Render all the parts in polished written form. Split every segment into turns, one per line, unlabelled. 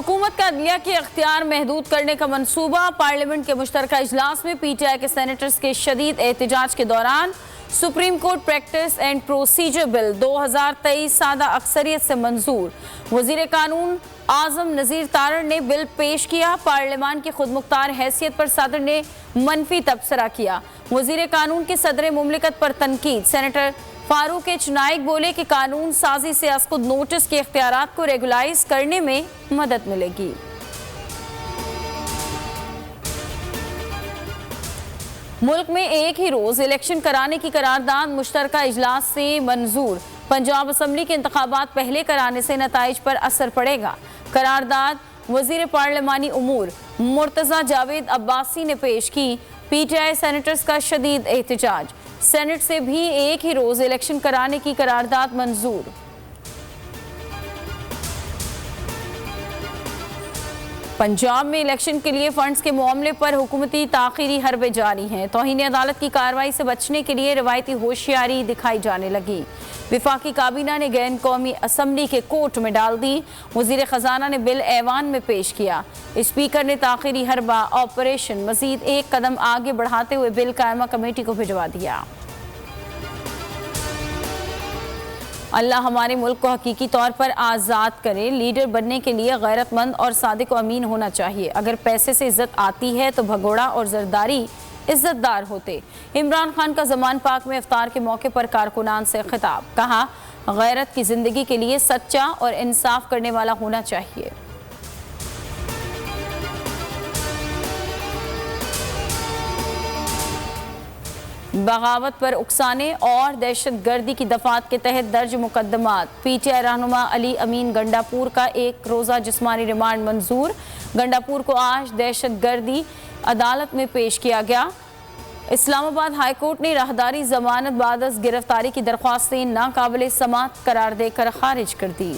हुकूमत का अदलिया के अख्तियार महदूद करने का मंसूबा। पार्लियामेंट के मुश्तरका इजलास में PTI के सेनेटर्स के शदीद एहतजाज के दौरान supreme court practice and procedure bill 2023 सादा अक्सरियत से मंजूर। वजीर कानून आजम नज़ीर तारड़ ने बिल पेश किया। पार्लियामान की खुदमुख्तार हैसियत पर सदर ने मनफी तबसरा किया। वजीर कानून के सदर मुमलिकत पर तनकीद। सेनेटर फारूक एच नाइक बोले कि कानून साजी से असकुद नोटिस के इख्तियारात को रेगुलाइज करने में मदद मिलेगी। मुल्क में एक ही रोज इलेक्शन कराने की करारदाद मुश्तरका इजलास से मंजूर। पंजाब असम्बली के इंतखाबात पहले कराने से नताइज पर असर पड़ेगा। करारदाद वजीर पार्लिमानी उमूर मुर्तजा जावेद अब्बासी ने पेश की। PTI सेनेटर्स का शदीद एहतजाज। सेनेट से भी एक ही रोज इलेक्शन कराने की करारदाद मंजूर। पंजाब में इलेक्शन के लिए फंड्स के मामले पर हुकूमती ताखीरी हरबे जारी हैं। तौहीन अदालत की कार्रवाई से बचने के लिए रवायती होशियारी दिखाई जाने लगी। विफाकी काबीना ने गैर कौमी असम्बली के कोर्ट में डाल दी। वजीर खजाना ने बिल ऐवान में पेश किया। स्पीकर ने ताखीरी हरबा ऑपरेशन मजीद एक कदम आगे बढ़ाते हुए बिल कायमा कमेटी को भिजवा दिया। अल्लाह हमारे मुल्क को हकीकी तौर पर आज़ाद करे। लीडर बनने के लिए गैरतमंद और सादिक व अमीन होना चाहिए। अगर पैसे से इज्जत आती है तो भगोड़ा और जरदारी इज्जतदार होते। इमरान खान का जमान पाक में इफ्तार के मौके पर कारकुनान से खिताब। कहा, गैरत की जिंदगी के लिए सच्चा और इंसाफ करने वाला होना चाहिए। बगावत पर उकसाने और दहशत गर्दी की दफात के तहत दर्ज मुकदमात। PTI रहनुमा अली अमीन गंडापुर का एक रोज़ा जिस्मानी रिमांड मंजूर। गंडापुर को आज दहशत गर्दी अदालत में पेश किया गया। इस्लामाबाद हाई कोर्ट ने राहदारी जमानत बाद गिरफ्तारी की दरख्वास्तें नाकाबिल समात करार देकर खारिज कर दी।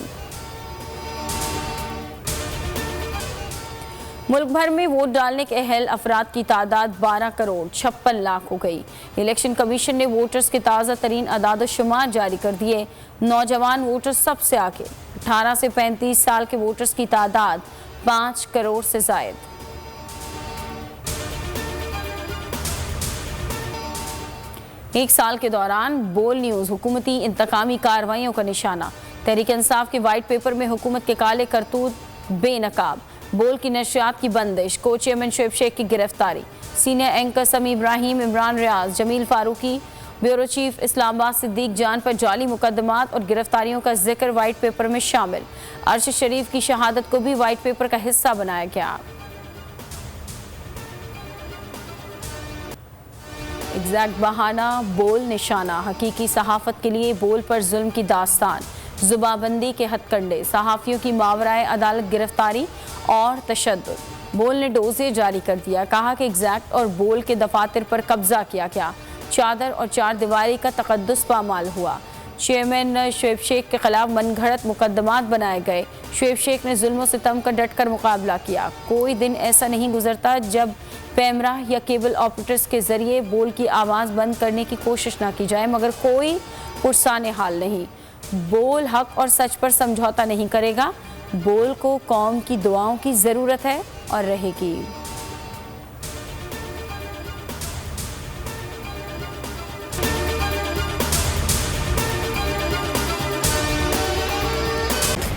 मुल्क भर में वोट डालने के अहल अफराद की तादाद 12 करोड़ 56 लाख हो गई। इलेक्शन कमीशन ने वोटर्स के ताज़ा तरीन अदाद-ओ-शुमार जारी कर दिए। नौजवान वोटर्स सबसे आगे। 18 से 35 साल के वोटर्स की तादाद 5 करोड़ से जायद। एक साल के दौरान बोल न्यूज़ हुकूमती इंतकामी कार्रवाइयों का निशाना। तहरीक इंसाफ के वाइट पेपर में हुकूमत के काले करतूत बेनकाब। बोल की नशरियात की बंदिश। को चेयरमैन शुएब शेख की गिरफ्तारी। सीनियर एंकर समी इब्राहिम, इमरान रियाज, जमील फारूकी, ब्यूरो चीफ इस्लामाबाद सिद्दीक जान पर जाली मुकदमात और गिरफ्तारियों का जिक्र वाइट पेपर में शामिल। अरशद शरीफ की शहादत को भी वाइट पेपर का हिस्सा बनाया गया। एग्जैक्ट बहाना, बोल निशाना। हकीकी सहाफत के लिए बोल पर जुल्म की दास्तान। जुबाबंदी के हथकंडे। सहाफ़ियों की मावराए अदालत गिरफ्तारी और तशद्दुद। बोल ने डोजे जारी कर दिया। कहा कि एग्जैक्ट और बोल के दफातर पर कब्जा किया गया। चादर और चार दीवारी का तकद्दुस पामाल हुआ। चेयरमैन शुएब शेख के खिलाफ मनगढ़ंत मुकदमात बनाए गए। शुएब शेख ने जुल्म सितम का डटकर मुकाबला किया। कोई दिन ऐसा नहीं गुजरता जब पैमरा या केबल ऑपरेटर्स के जरिए बोल की आवाज़ बंद करने की कोशिश ना की जाए, मगर कोई पुरसाने हाल नहीं। बोल हक और सच पर समझौता नहीं करेगा। बोल को कौम की दुआओं की ज़रूरत है और रहेगी।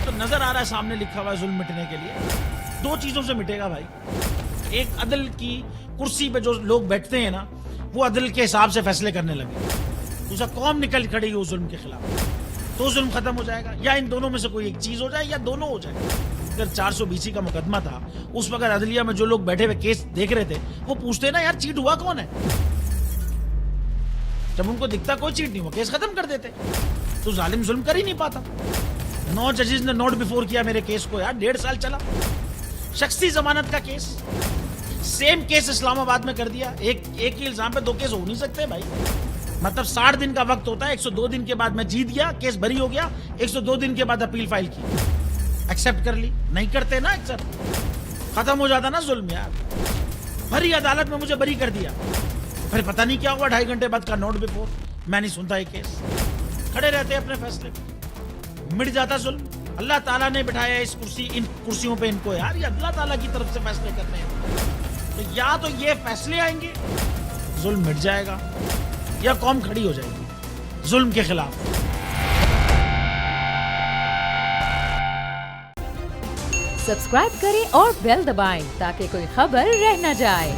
तो नजर आ रहा है सामने लिखा हुआ है जुल्म मिटने के लिए। दो चीजों से मिटेगा भाई। एक, अदल की कुर्सी पे जो लोग बैठते हैं ना, वो अदल के हिसाब से फैसले करने लगे। दूसरा, कौम निकल खड़ेगी उस जुल्म के खिलाफ, तो जुल्म खत्म हो जाएगा। या इन दोनों में से कोई एक चीज हो जाए या दोनों हो जाए। अगर 420 का मुकदमा था, उस वक्त अदलिया में जो लोग बैठे हुए केस देख रहे थे, वो पूछते ना, यार चीट हुआ कौन है। जब उनको दिखता कोई चीट नहीं हुआ, केस खत्म कर देते। तो जालिम जुल्म कर ही नहीं पाता। 9 जजेस ने नोट बिफोर किया मेरे केस को, यार 1.5 साल चला। शख्सी जमानत का केस, सेम केस इस्लामाबाद में कर दिया। एक ही इल्जाम पे 2 केस हो नहीं सकते भाई। मतलब 60 दिन का वक्त होता है। 102 दिन के बाद मैं जीत गया, केस भरी हो गया। 102 दिन के बाद अपील फाइल की, एक्सेप्ट कर ली। नहीं करते ना एक्सेप्ट, खत्म हो जाता ना जुल्म यार। भरी अदालत में मुझे बरी कर दिया, फिर पता नहीं क्या हुआ 2.5 घंटे बाद का नोट बिफोर। मैं नहीं सुनता ये केस, खड़े रहते अपने फैसले पे, मिट जाता जुल्म। अल्लाह ताला ने बिठाया इन कुर्सियों पे इनको यार, ये अल्लाह ताला की तरफ से फैसले करने हैं। तो या तो ये फैसले आएंगे, जुल्म मिट जाएगा, या कौम खड़ी हो जाएगी जुल्म के खिलाफ।
सब्सक्राइब करें और बेल दबाएं ताकि कोई खबर रह न जाए।